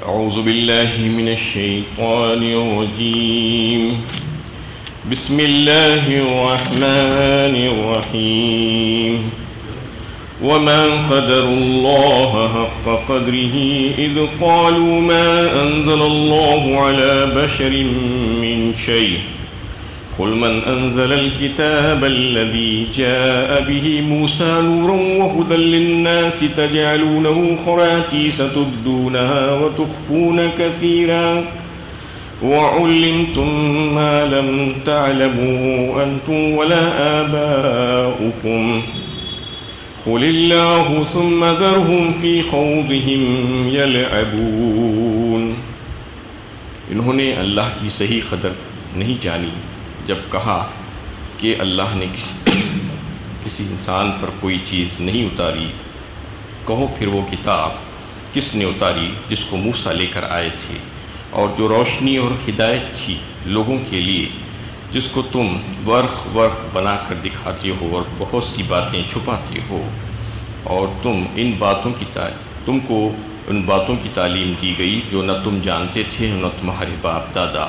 أعوذ بالله من الشيطان الرجيم. بسم الله الرحمن الرحيم. وما قدروا الله حق قدره إذ قالوا ما أنزل الله على بشر من شيء قل من أنزل الكتاب الذي جاء به موسى نورا وهدى للناس تجعلونه قراطيس تبدونها وتخفون كثيرا وعلمتم ما لم تعلموا أنتم ولا آباؤكم قل الله ثم ذرهم في خوضهم يلعبون. انہوں نے اللہ کی صحیح قدر نہیں جانی جب کہا کہ اللہ نے کسی انسان پر کوئی چیز نہیں اتاری. کہو پھر وہ کتاب کس نے اتاری جس کو موسیٰ لے کر آئے تھے اور جو روشنی اور ہدایت تھی لوگوں کے لیے، جس کو تم ورق بنا کر دکھاتے ہو اور بہت سی باتیں چھپاتے ہو، اور تم کو ان باتوں کی تعلیم دی گئی جو نہ تم جانتے تھے نہ تمہارے باپ دادا.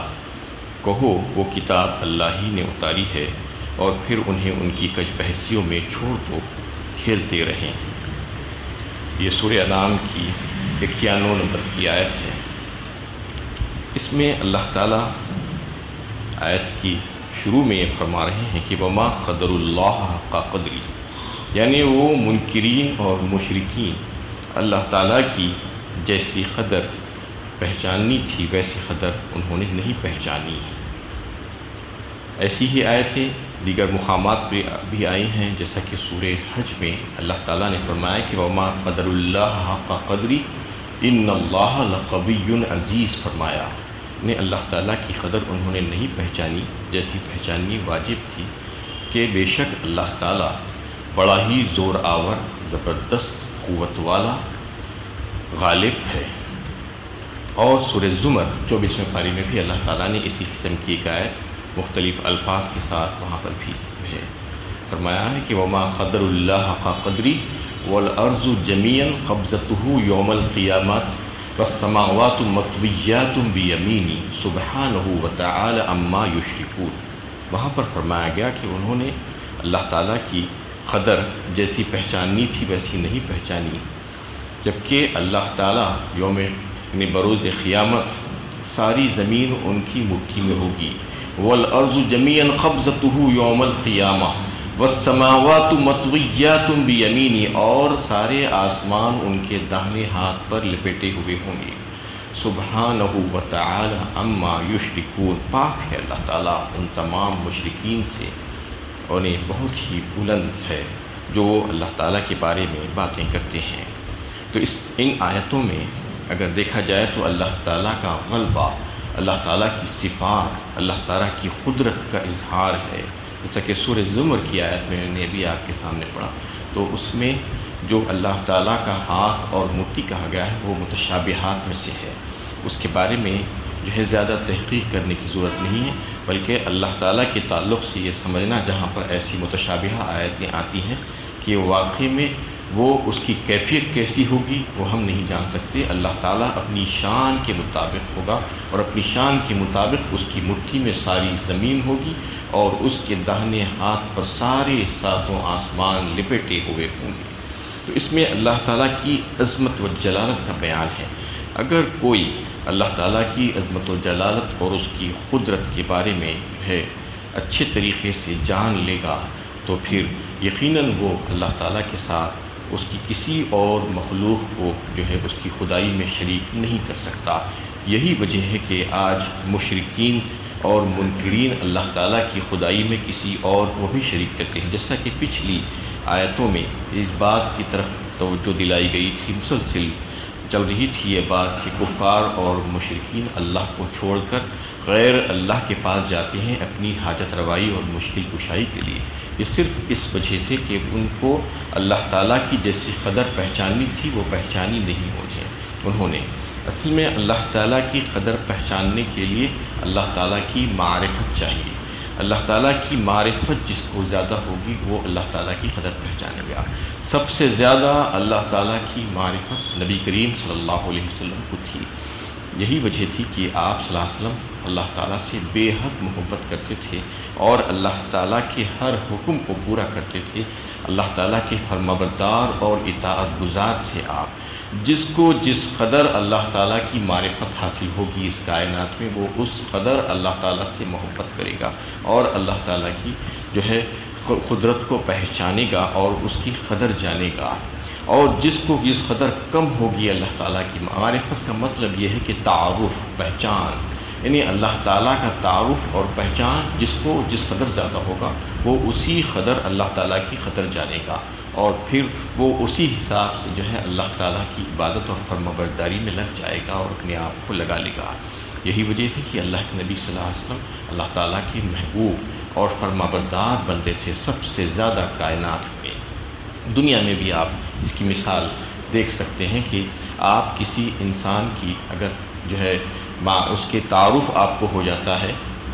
کہو وہ کتاب اللہ ہی نے اتاری ہے اور پھر انہیں ان کی کج بحثیوں میں چھوڑ دو، کھیلتے رہیں. یہ سورہ انعام کی 91 نمبر کی آیت ہے. اس میں اللہ تعالیٰ آیت کی شروع میں یہ فرما رہے ہیں کہ وما قدر اللہ حق قدری، یعنی وہ منکرین اور مشرکین اللہ تعالیٰ کی جیسی قدر پہچاننی تھی ویسی قدر انہوں نے نہیں پہچانی. ایسی ہی آیتیں دیگر مقامات پہ بھی آئی ہیں، جیسا کہ سورہ حج میں اللہ تعالیٰ نے فرمایا کہ وما قدر اللہ حق قدری ان اللہ لقوی عزیز. فرمایا نے اللہ تعالیٰ کی قدر انہوں نے نہیں پہچانی جیسی پہچاننی واجب تھی کہ بے شک اللہ تعالیٰ بڑا ہی زور آور، زبردست قوت والا، غالب ہے. اور سورہ زمر 24ویں پاری میں بھی اللہ تعالیٰ نے اسی قسم کی ایک آیت مختلف الفاظ کے ساتھ وہاں پر بھی ہے فرمایا ہے کہ وما قدر اللہ حق قدری والارض جميعا قبضته يوم القیامۃ والسماوات مطویات بیمینی سبحانہ وتعالی عما یشرکون. وہاں پر فرمایا گیا کہ انہوں نے اللہ تعالیٰ کی قدر جیسی پہچاننی تھی ویسی نہیں پہچانی، جبکہ اللہ تعالیٰ یعنی بروز قیامت ساری زمین ان کی مٹھی میں ہوگی. والارض جميعا قبضته يوم القیامہ والسماوات مطویات بیمینی، اور سارے آسمان ان کے داہنے ہاتھ پر لپیٹے ہوئے ہوں گے. سبحانہ وتعالی عما یشرکون، پاک ہے اللہ تعالیٰ ان تمام مشرکین سے، اور یہ بہت ہی بلند ہے جو اللہ تعالیٰ کے بارے میں باتیں کرتے ہیں. تو ان آیتوں میں اگر دیکھا جائے تو اللہ تعالیٰ کا غلبہ، اللہ تعالیٰ کی صفات، اللہ تعالیٰ کی قدرت کا اظہار ہے. جیسا کہ سورہ زمر کی آیت میں نے بھی آپ کے سامنے پڑھا، تو اس میں جو اللہ تعالیٰ کا ہاتھ اور مٹھی کہا گیا ہے وہ متشابہات میں سے ہے. اس کے بارے میں جو ہے زیادہ تحقیق کرنے کی ضرورت نہیں ہے، بلکہ اللہ تعالیٰ کے تعلق سے یہ سمجھنا جہاں پر ایسی متشابہہ آیتیں آتی ہیں کہ واقعی میں وہ اس کی کیفیت کیسی ہوگی وہ ہم نہیں جان سکتے. اللہ تعالیٰ اپنی شان کے مطابق ہوگا، اور اپنی شان کے مطابق اس کی مٹھی میں ساری زمین ہوگی اور اس کے داہنے ہاتھ پر سارے ساتوں آسمان لپیٹے ہوئے ہوں گے. تو اس میں اللہ تعالیٰ کی عظمت و جلالت کا بیان ہے. اگر کوئی اللہ تعالیٰ کی عظمت و جلالت اور اس کی قدرت کے بارے میں ہے اچھے طریقے سے جان لے گا تو پھر یقیناً وہ اللہ تعالیٰ کے ساتھ اس کی کسی اور مخلوق کو جو ہے اس کی خدائی میں شریک نہیں کر سکتا. یہی وجہ ہے کہ آج مشرکین اور منکرین اللہ تعالیٰ کی خدائی میں کسی اور کو بھی شریک کرتے ہیں. جیسا کہ پچھلی آیتوں میں اس بات کی طرف توجہ دلائی گئی تھی، مسلسل چل رہی تھی یہ بات کہ کفار اور مشرکین اللہ کو چھوڑ کر غیر اللہ کے پاس جاتے ہیں اپنی حاجت روائی اور مشکل کشائی کے لیے. یہ صرف اس وجہ سے کہ ان کو اللہ تعالیٰ کی جیسی قدر پہچاننی تھی وہ پہچانی نہیں ہوئی ہے انہوں نے. اصل میں اللہ تعالیٰ کی قدر پہچاننے کے لیے اللہ تعالیٰ کی معرفت چاہیے. اللہ تعالیٰ کی معرفت جس کو زیادہ ہوگی وہ اللہ تعالیٰ کی قدر پہچانے گا. سب سے زیادہ اللہ تعالیٰ کی معرفت نبی کریم صلی اللہ علیہ وسلم کو تھی. یہی وجہ تھی کہ آپ صلی اللہ علیہ وسلم اللہ تعالیٰ سے بے حد محبت کرتے تھے اور اللہ تعالیٰ کے ہر حکم کو پورا کرتے تھے. اللہ تعالیٰ کے فرمانبردار اور اطاعت گزار تھے آپ. جس کو جس قدر اللہ تعالیٰ کی معرفت حاصل ہوگی اس کائنات میں، وہ اس قدر اللہ تعالیٰ سے محبت کرے گا اور اللہ تعالیٰ کی جو ہے قدرت کو پہچانے گا اور اس کی قدر جانے گا. اور جس کو جس قدر کم ہوگی اللہ تعالیٰ کی معرفت کا مطلب یہ ہے کہ تعارف، پہچان، یعنی اللہ تعالیٰ کا تعارف اور پہچان جس کو جس قدر زیادہ ہوگا وہ اسی قدر اللہ تعالیٰ کی قدر جانے گا اور پھر وہ اسی حساب سے جو ہے اللہ تعالیٰ کی عبادت اور فرمانبرداری میں لگ جائے گا اور اپنے آپ کو لگا لے گا. یہی وجہ تھی کہ اللہ کے نبی صلی اللہ علیہ وسلم اللہ تعالیٰ کے محبوب اور فرمانبردار بندے تھے سب سے زیادہ کائنات میں. دنیا میں بھی آپ اس کی مثال دیکھ سکتے ہیں کہ آپ کسی انسان کی اگر جو ہے اس کے تعارف آپ کو ہو جاتا ہے،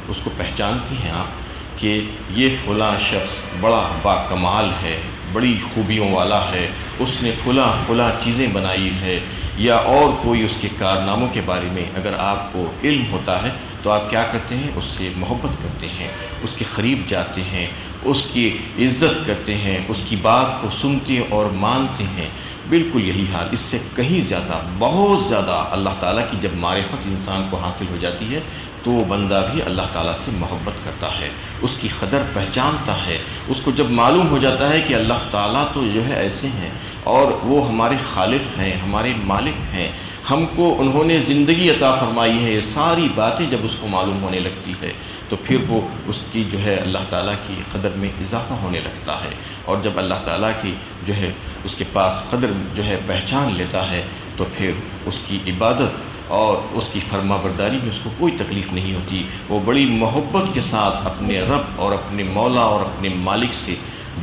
اس کو پہچانتی ہیں آپ کہ یہ فلاں شخص بڑا باکمال ہے، بڑی خوبیوں والا ہے، اس نے فلاں چیزیں بنائی ہے، یا اور کوئی اس کے کارناموں کے بارے میں اگر آپ کو علم ہوتا ہے تو آپ کیا کرتے ہیں؟ اس سے محبت کرتے ہیں، اس کے قریب جاتے ہیں، اس کی عزت کرتے ہیں، اس کی بات کو سنتے اور مانتے ہیں. بالکل یہی حال، اس سے کہیں زیادہ، بہت زیادہ اللہ تعالیٰ کی جب معرفت انسان کو حاصل ہو جاتی ہے تو وہ بندہ بھی اللہ تعالیٰ سے محبت کرتا ہے، اس کی قدر پہچانتا ہے. اس کو جب معلوم ہو جاتا ہے کہ اللہ تعالیٰ تو جو ہے ایسے ہیں اور وہ ہمارے خالق ہیں، ہمارے مالک ہیں، ہم کو انہوں نے زندگی عطا فرمائی ہے، یہ ساری باتیں جب اس کو معلوم ہونے لگتی ہے تو پھر وہ اس کی جو ہے اللہ تعالیٰ کی قدر میں اضافہ ہونے لگتا ہے. اور جب اللہ تعالیٰ کی جو ہے اس کے پاس قدر جو ہے پہچان لیتا ہے تو پھر اس کی عبادت اور اس کی فرمانبرداری میں اس کو کوئی تکلیف نہیں ہوتی. وہ بڑی محبت کے ساتھ اپنے رب اور اپنے مولا اور اپنے مالک سے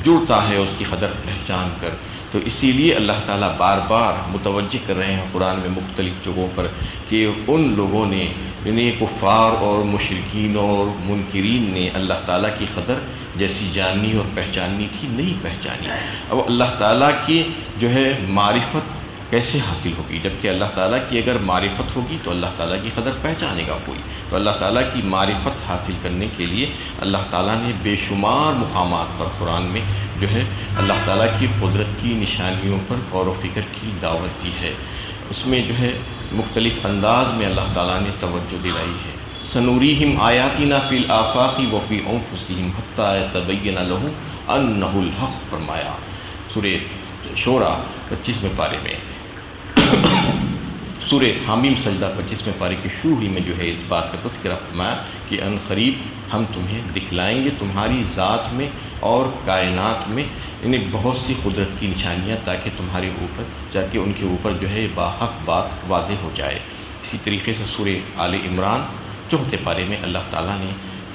جڑتا ہے اس کی قدر پہچان کر. تو اسی لیے اللہ تعالیٰ بار بار متوجہ کر رہے ہیں قرآن میں مختلف جگہوں پر کہ ان لوگوں نے، یعنی کفار اور مشرکین اور منکرین نے اللہ تعالیٰ کی قدر جیسی جاننی اور پہچاننی تھی نہیں پہچانی. اب اللہ تعالیٰ کی جو ہے معرفت کیسے حاصل ہوگی؟ جبکہ اللہ تعالیٰ کی اگر معرفت ہوگی تو اللہ تعالیٰ کی قدر پہچانے گا کوئی. تو اللہ تعالیٰ کی معرفت حاصل کرنے کے لیے اللہ تعالیٰ نے بے شمار مقامات پر قرآن میں جو ہے اللہ تعالیٰ کی قدرت کی نشانیوں پر غور و فکر کی دعوت دی ہے. اس میں جو ہے مختلف انداز میں اللہ تعالیٰ نے توجہ دلائی ہے. سنوریہم آیاتنا فی الآفاق وفی انفسہم حتی یتبین لہم انہ الحق فرمایا سورہ شورى 25ویں پارے میں. سورہ حامیم سجدہ 25ویں پارے کے شروع ہی میں جو ہے اس بات کا تذکرہ فرمایا کہ ان قریب ہم تمہیں دکھلائیں گے تمہاری ذات میں اور کائنات میں انہیں بہت سی قدرت کی نشانیاں تاکہ تمہارے اوپر جا کے ان کے اوپر جو ہے باحق بات واضح ہو جائے. اسی طریقے سے سورہ آل عمران 4 پارے میں اللہ تعالیٰ نے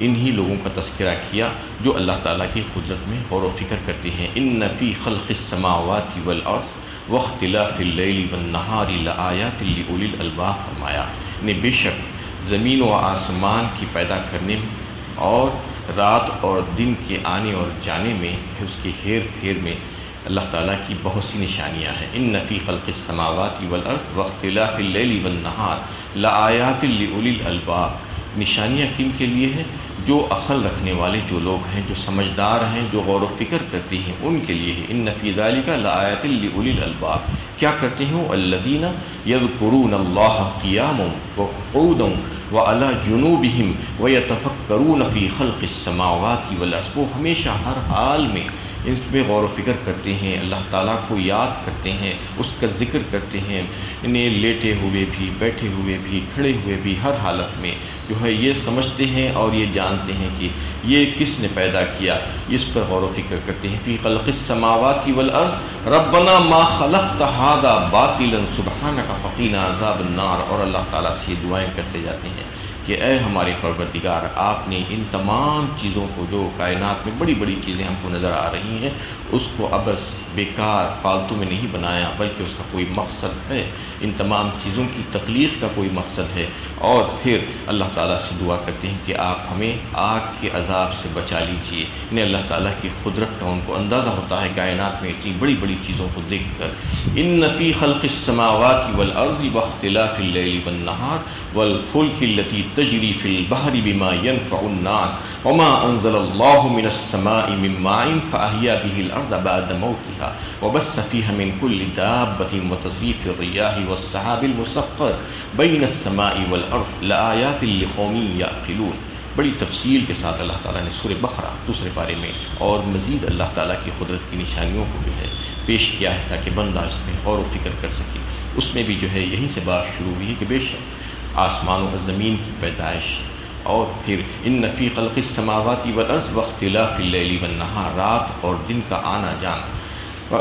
انہی لوگوں کا تذکرہ کیا جو اللہ تعالیٰ کی قدرت میں غور و فکر کرتے ہیں. ان فی خلق السماوات والارض واختلاف اللیل والنہار لآیات لأولی الالباب فرمایا. نے بے شک زمین و آسمان کی پیدا کرنے میں اور رات اور دن کے آنے اور جانے میں، اس کے ہیر پھیر میں اللہ تعالیٰ کی بہت سی نشانیاں ہیں. ان فی خلق السماوات والارض واختلاف اللیل والنہار لآیات لأولی الالباب. نشانیاں کن کے لیے ہیں؟ جو عقل رکھنے والے جو لوگ ہیں، جو سمجھدار ہیں، جو غور و فکر کرتے ہیں، ان کے لیے ہے. ان فی ذلک لآیات لأولی الالباب. کیا کرتے ہیں؟ الذین یذکرون اللہ قیاما وقعودا وعلی جنوبہم ویتفکرون فی خلق السماوات والارض. وہ ہمیشہ ہر حال میں اس پہ غور و فکر کرتے ہیں، اللہ تعالیٰ کو یاد کرتے ہیں، اس کا ذکر کرتے ہیں. انہیں لیٹے ہوئے بھی، بیٹھے ہوئے بھی، کھڑے ہوئے بھی، ہر حالت میں جو ہے یہ سمجھتے ہیں اور یہ جانتے ہیں کہ یہ کس نے پیدا کیا، اس پر غور و فکر کرتے ہیں. فی خلق السماوات والارض ربنا ما خلقت ھذا باطلا سبحانک فقنا عذاب النار. اور اللہ تعالیٰ سے یہ دعائیں کرتے جاتے ہیں کہ اے ہمارے پروردگار، آپ نے ان تمام چیزوں کو جو کائنات میں بڑی بڑی چیزیں ہم کو نظر آ رہی ہیں اس کو ابس بیکار فالتو میں نہیں بنایا، بلکہ اس کا کوئی مقصد ہے، ان تمام چیزوں کی تخلیق کا کوئی مقصد ہے۔ اور پھر اللہ تعالیٰ سے دعا کرتے ہیں کہ آپ ہمیں آگ کے عذاب سے بچا لیجئے۔ انہیں اللہ تعالیٰ کی قدرت کا ان کو اندازہ ہوتا ہے کائنات میں اتنی بڑی بڑی چیزوں کو دیکھ کر۔ ان فی خلق السماوات والارض واختلاف اللیل والنہار والفلک التي تجری فی البحر بما ينفع الناس وما انزل اللہ من السماء من ماء فاحیا به الارض بعد موتها وبث فيها من كل دابة وتصريف الرياح والسحاب المسخر بين السماء والارض لآیات لقوم یعقلون۔ بڑی تفصیل کے ساتھ اللہ تعالیٰ نے سورہ بقرہ دوسرے پارے میں اور مزید اللہ تعالیٰ کی قدرت کی نشانیوں کو جو ہے پیش کیا ہے تاکہ بندہ اس میں غور و فکر کر سکے۔ اس میں بھی جو ہے یہیں سے بات شروع ہوئی ہے کہ بے شک آسمان و زمین کی پیدائش، اور پھر ان فی خلق السماوات والارض واختلاف اللیل والنہار، رات اور دن کا آنا جانا،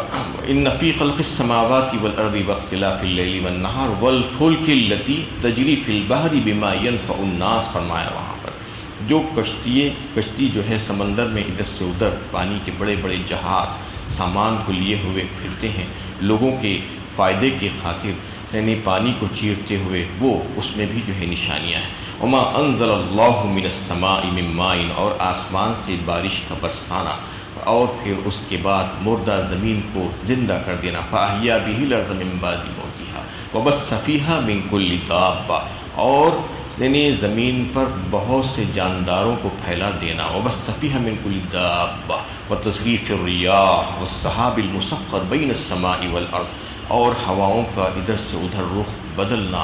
ان فی خلق السماوات والارض واختلاف اللیل والنہار والفلک التی تجری فی البحر بما ینفع الناس، فرمایا وہاں پر جو کشتی جو ہے سمندر میں ادھر سے ادھر پانی کے بڑے بڑے جہاز سامان کو لیے ہوئے پھرتے ہیں لوگوں کے فائدے کی خاطر، یعنی پانی کو چیرتے ہوئے، وہ اس میں بھی جو ہے نشانیاں ہیں۔ وما انزل اللہ من السماء من ماء، اور آسمان سے بارش کا برسانا، اور پھر اس کے بعد مردہ زمین کو زندہ کر دینا، فاحیا به الارض من بعد موتها وبث فیہا من کل دابہ، اور یعنی زمین پر بہت سے جانداروں کو پھیلا دینا، وبث فیہا من کل دابہ وتصریف الریاح والسحاب المسخر بین السماء والارض، اور ہواؤں کا ادھر سے ادھر رخ بدلنا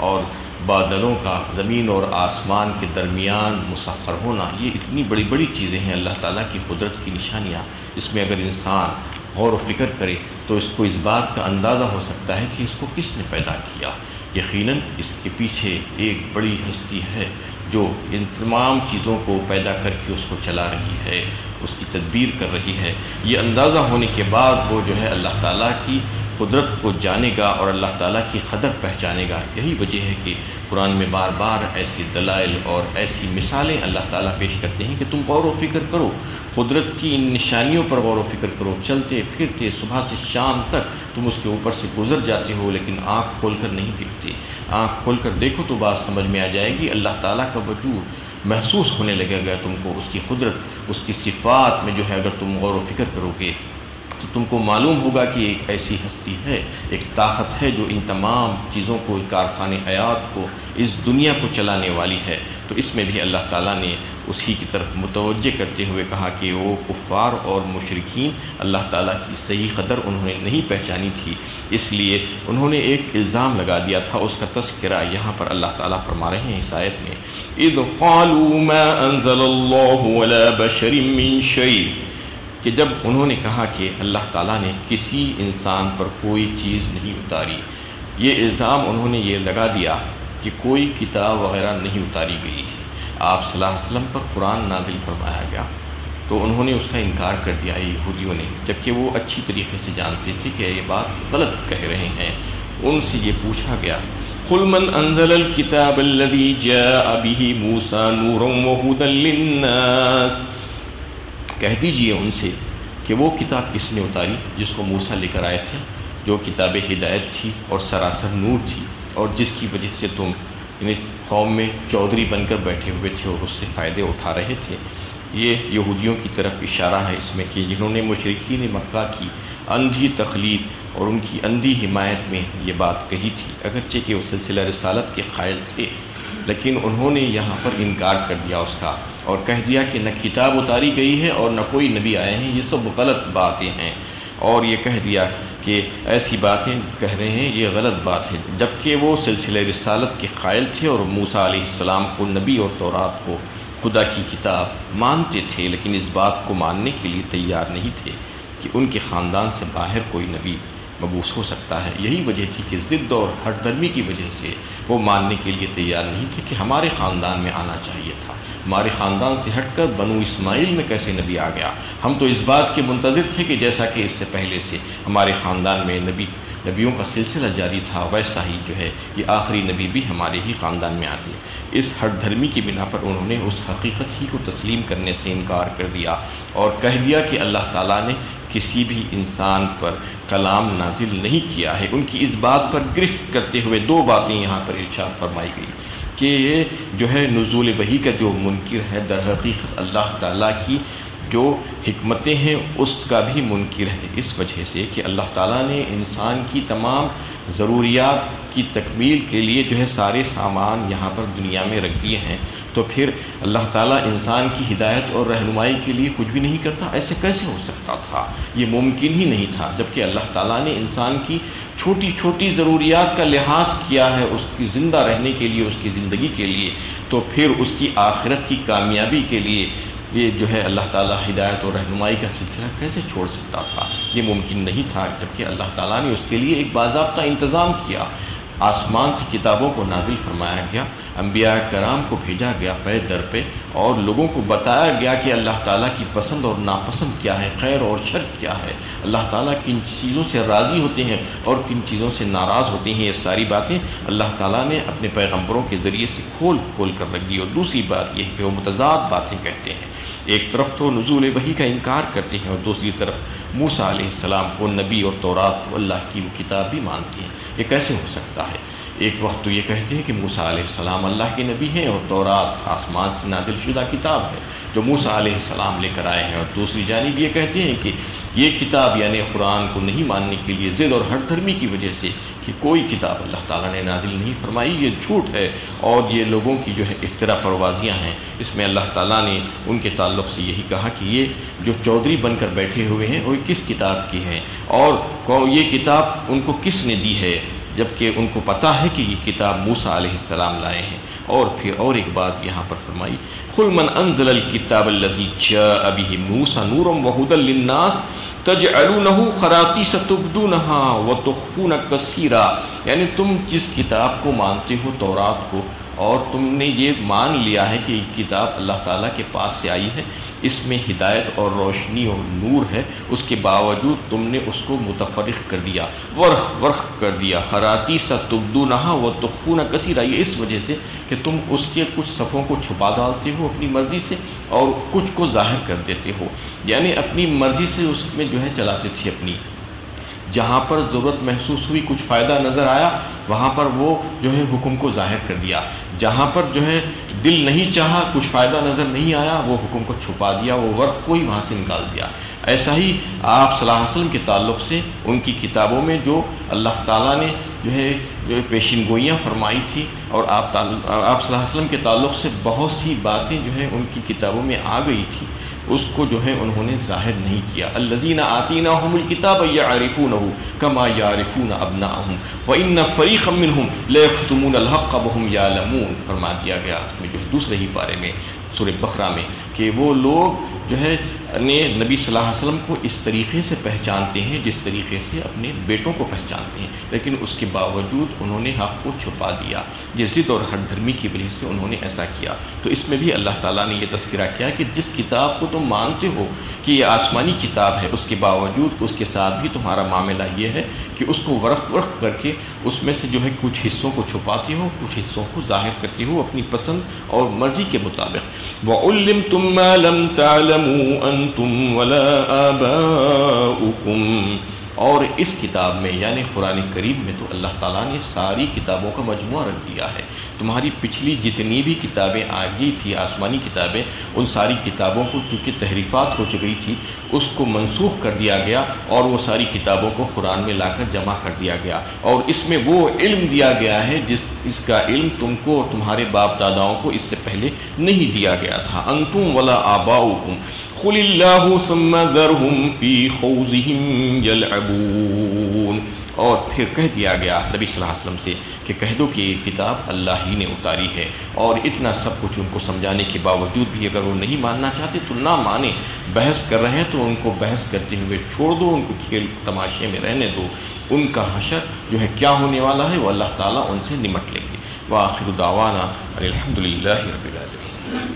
اور بادلوں کا زمین اور آسمان کے درمیان مسخر ہونا، یہ اتنی بڑی بڑی چیزیں ہیں اللہ تعالیٰ کی قدرت کی نشانیاں۔ اس میں اگر انسان غور و فکر کرے تو اس کو اس بات کا اندازہ ہو سکتا ہے کہ اس کو کس نے پیدا کیا۔ یقیناً اس کے پیچھے ایک بڑی ہستی ہے جو ان تمام چیزوں کو پیدا کر کے اس کو چلا رہی ہے، اس کی تدبیر کر رہی ہے۔ یہ اندازہ ہونے کے بعد وہ جو ہے اللہ تعالیٰ کی قدرت کو جانے گا اور اللہ تعالیٰ کی قدر پہچانے گا۔ یہی وجہ ہے کہ قرآن میں بار بار ایسی دلائل اور ایسی مثالیں اللہ تعالیٰ پیش کرتے ہیں کہ تم غور و فکر کرو، قدرت کی ان نشانیوں پر غور و فکر کرو۔ چلتے پھرتے صبح سے شام تک تم اس کے اوپر سے گزر جاتے ہو، لیکن آنکھ کھول کر نہیں دیکھتے۔ آنکھ کھول کر دیکھو تو بات سمجھ میں آ جائے گی، اللہ تعالیٰ کا وجود محسوس ہونے لگے گا تم کو، اس کی قدرت، اس کی صفات میں جو ہے اگر تم غور و فکر کرو گے تو تم کو معلوم ہوگا کہ ایک ایسی ہستی ہے، ایک طاقت ہے جو ان تمام چیزوں کو، کارخانے حیات کو، اس دنیا کو چلانے والی ہے۔ تو اس میں بھی اللہ تعالیٰ نے اسی کی طرف متوجہ کرتے ہوئے کہا کہ وہ کفار اور مشرکین اللہ تعالیٰ کی صحیح قدر انہوں نے نہیں پہچانی تھی، اس لیے انہوں نے ایک الزام لگا دیا تھا، اس کا تذکرہ یہاں پر اللہ تعالیٰ فرما رہے ہیں اس آیت میں، اذ قالوا ما انزل اللہ ولا بشر من شیء، کہ جب انہوں نے کہا کہ اللہ تعالیٰ نے کسی انسان پر کوئی چیز نہیں اتاری، یہ الزام انہوں نے یہ لگا دیا کہ کوئی کتاب وغیرہ نہیں اتاری گئی ہے، آپ صلی اللہ علیہ وسلم پر قرآن نازل فرمایا گیا، تو انہوں نے اس کا انکار کر دیا یہودیوں نے، جبکہ وہ اچھی طریقے سے جانتے تھے کہ یہ بات غلط کہہ رہے ہیں۔ ان سے یہ پوچھا گیا، قل من انزل الكتاب الذي جاء به موسى نورا وهدى للناس، کہہ دیجئے ان سے کہ وہ کتاب کس نے اتاری جس کو موسیٰ لے کر آئے تھے، جو کتاب ہدایت تھی اور سراسر نور تھی، اور جس کی وجہ سے تم قوم میں چودھری بن کر بیٹھے ہوئے تھے اور اس سے فائدے اٹھا رہے تھے۔ یہ یہودیوں کی طرف اشارہ ہے اس میں کہ جنہوں نے مشرکین مکہ کی اندھی تقلید اور ان کی اندھی حمایت میں یہ بات کہی تھی، اگرچہ کہ وہ سلسلہ رسالت کے قائل تھے، لیکن انہوں نے یہاں پر انکار کر دیا اس کا، اور کہہ دیا کہ نہ کتاب اتاری گئی ہے اور نہ کوئی نبی آئے ہیں، یہ سب غلط باتیں ہیں، اور یہ کہہ دیا کہ ایسی باتیں کہہ رہے ہیں، یہ غلط بات ہے، جبکہ وہ سلسلہ رسالت کے قائل تھے اور موسیٰ علیہ السلام کو نبی اور تورات کو خدا کی کتاب مانتے تھے، لیکن اس بات کو ماننے کے لیے تیار نہیں تھے کہ ان کے خاندان سے باہر کوئی نبی مبعوث ہو سکتا ہے۔ یہی وجہ تھی کہ ضد اور ہٹ درمی کی وجہ سے وہ ماننے کے لیے تیار نہیں تھے کہ ہمارے خاندان میں آنا چاہیے تھا، ہمارے خاندان سے ہٹ کر بنو اسماعیل میں کیسے نبی آ گیا، ہم تو اس بات کے منتظر تھے کہ جیسا کہ اس سے پہلے سے ہمارے خاندان میں نبیوں کا سلسلہ جاری تھا، ویسا ہی جو ہے یہ آخری نبی بھی ہمارے ہی خاندان میں آتے۔ اس ہٹ دھرمی کی بنا پر انہوں نے اس حقیقت ہی کو تسلیم کرنے سے انکار کر دیا اور کہہ دیا کہ اللہ تعالیٰ نے کسی بھی انسان پر کلام نازل نہیں کیا ہے۔ ان کی اس بات پر گرفت کرتے ہوئے دو باتیں یہاں پر ارشاد فرمائی گئی کہ یہ جو ہے نزول وحی کا جو منکر ہے در حقیقت اللہ تعالیٰ کی جو حکمتیں ہیں اس کا بھی منکر ہے، اس وجہ سے کہ اللہ تعالیٰ نے انسان کی تمام ضروریات کی تکمیل کے لیے جو ہے سارے سامان یہاں پر دنیا میں رکھ دیے ہیں، تو پھر اللہ تعالیٰ انسان کی ہدایت اور رہنمائی کے لیے کچھ بھی نہیں کرتا؟ ایسے کیسے ہو سکتا تھا؟ یہ ممکن ہی نہیں تھا، جبکہ اللہ تعالیٰ نے انسان کی چھوٹی چھوٹی ضروریات کا لحاظ کیا ہے اس کی زندہ رہنے کے لیے، اس کی زندگی کے لیے، تو پھر اس کی آخرت کی کامیابی کے لیے یہ جو ہے اللہ تعالیٰ ہدایت اور رہنمائی کا سلسلہ کیسے چھوڑ سکتا تھا؟ یہ ممکن نہیں تھا، جبکہ اللہ تعالیٰ نے اس کے لیے ایک باضابطہ انتظام کیا۔ آسمان سے کتابوں کو نازل فرمایا گیا، انبیاء کرام کو بھیجا گیا پے در پہ، اور لوگوں کو بتایا گیا کہ اللہ تعالیٰ کی پسند اور ناپسند کیا ہے، خیر اور شر کیا ہے، اللہ تعالیٰ کن چیزوں سے راضی ہوتے ہیں اور کن چیزوں سے ناراض ہوتے ہیں۔ یہ ساری باتیں اللہ تعالیٰ نے اپنے پیغمبروں کے ذریعے سے کھول کھول کر رکھ دی۔ اور دوسری بات یہ ہے کہ وہ متضاد باتیں کہتے ہیں، ایک طرف تو نزول وحی کا انکار کرتے ہیں اور دوسری طرف موسیٰ علیہ السلام کو نبی اور تورات کو اللہ کی وہ کتاب بھی مانتے ہیں۔ یہ کیسے ہو سکتا ہے؟ ایک وقت تو یہ کہتے ہیں کہ موسیٰ علیہ السلام اللہ کے نبی ہیں اور تورات آسمان سے نازل شدہ کتاب ہے جو موسیٰ علیہ السلام لے کر آئے ہیں، اور دوسری جانب یہ کہتے ہیں کہ یہ کتاب یعنی قرآن کو نہیں ماننے کے لیے ضد اور ہٹ دھرمی کی وجہ سے کہ کوئی کتاب اللہ تعالیٰ نے نازل نہیں فرمائی، یہ جھوٹ ہے اور یہ لوگوں کی جو ہے افتراء پروازیاں ہیں۔ اس میں اللہ تعالیٰ نے ان کے تعلق سے یہی کہا کہ یہ جو چودھری بن کر بیٹھے ہوئے ہیں وہ کس کتاب کی ہیں اور یہ کتاب ان کو کس نے دی ہے، جبکہ ان کو پتہ ہے کہ یہ کتاب موسیٰ علیہ السلام لائے ہیں۔ اور پھر اور ایک بات یہاں پر فرمائی، قُلْ مَنْ أَنزَلَ الْكِتَابَ الَّذِي جَاءَ بِهِ مُوسَىٰ نُورًا وَهُدًى لِلنَّاسِ تَجْعَلُونَهُ خَرَاطِيسَ تُبْدُونَهَا وَتُخْفُونَ كَثِيرًا، یعنی تم جس کتاب کو مانتے ہو تورات کو، اور تم نے یہ مان لیا ہے کہ یہ کتاب اللہ تعالیٰ کے پاس سے آئی ہے، اس میں ہدایت اور روشنی اور نور ہے، اس کے باوجود تم نے اس کو متفرق کر دیا، ورق کر دیا، خراطیس تبدونہا وتخفون کثیرا، یہ اس وجہ سے کہ تم اس کے کچھ صفوں کو چھپا ڈالتے ہو اپنی مرضی سے اور کچھ کو ظاہر کر دیتے ہو، یعنی اپنی مرضی سے اس میں جو ہے چلاتے تھے اپنی، جہاں پر ضرورت محسوس ہوئی کچھ فائدہ نظر آیا وہاں پر وہ جو ہے حکم کو ظاہر کر دیا، جہاں پر جو ہے دل نہیں چاہا کچھ فائدہ نظر نہیں آیا وہ حکم کو چھپا دیا، وہ ورق کو ہی وہاں سے نکال دیا۔ ایسا ہی آپ صلی اللہ علیہ وسلم کے تعلق سے ان کی کتابوں میں جو اللہ تعالیٰ نے جو ہے پیشین گوئیاں فرمائی تھی، اور آپ صلی اللہ علیہ وسلم کے تعلق سے بہت سی باتیں جو ہے ان کی کتابوں میں آ گئی تھی، اس کو جو ہے انہوں نے ظاہر نہیں کیا۔ الذین آتیناہم الکتاب یعرفونہ کما یعرفون ابناءہم وان فریقا منہم لیکتمون الحق وہم یعلمون، فرما دیا گیا اس میں جو ہے دوسرے ہی پارے میں سورہ بقرہ میں کہ وہ لوگ جو ہے نبی صلی اللہ علیہ وسلم کو اس طریقے سے پہچانتے ہیں جس طریقے سے اپنے بیٹوں کو پہچانتے ہیں، لیکن اس کے باوجود انہوں نے حق کو چھپا دیا، یہ ضد اور ہٹ دھرمی کی وجہ سے انہوں نے ایسا کیا۔ تو اس میں بھی اللہ تعالیٰ نے یہ تذکرہ کیا کہ جس کتاب کو تم مانتے ہو کہ یہ آسمانی کتاب ہے، اس کے باوجود اس کے ساتھ بھی تمہارا معاملہ یہ ہے کہ اس کو ورق کر کے اس میں سے جو ہے کچھ حصوں کو چھپاتے ہو، کچھ حصوں کو ظاہر کرتے ہو اپنی پسند اور مرضی کے مطابق۔ وَعُلِّمْتُم مَّا لَمْ تَعْلَمُوا أَنتُمْ وَلَا آبَاؤُكُمْ، اور اس کتاب میں یعنی قرآن کریم میں تو اللہ تعالیٰ نے ساری کتابوں کا مجموعہ رکھ دیا ہے، تمہاری پچھلی جتنی بھی کتابیں آ گئی تھی آسمانی کتابیں، ان ساری کتابوں کو چونکہ تحریفات ہو چکی تھی اس کو منسوخ کر دیا گیا اور وہ ساری کتابوں کو قرآن میں لا کر جمع کر دیا گیا، اور اس میں وہ علم دیا گیا ہے اس کا علم تم کو اور تمہارے باپ داداؤں کو اس سے پہلے نہیں دیا گیا تھا۔ انتم ولا آباؤکم قل اللہ ثم ذرہم فی خوضہم یلعبون، اور پھر کہہ دیا گیا نبی صلی اللہ علیہ وسلم سے کہ کہہ دو کہ یہ کتاب اللہ ہی نے اتاری ہے، اور اتنا سب کچھ ان کو سمجھانے کے باوجود بھی اگر وہ نہیں ماننا چاہتے تو نہ مانیں، بحث کر رہے ہیں تو ان کو بحث کرتے ہوئے چھوڑ دو، ان کو کھیل تماشے میں رہنے دو، ان کا حشر جو ہے کیا ہونے والا ہے وہ اللہ تعالیٰ ان سے نمٹ لیں گے۔ وآخر دعوانا الحمدللہ رب العالمین۔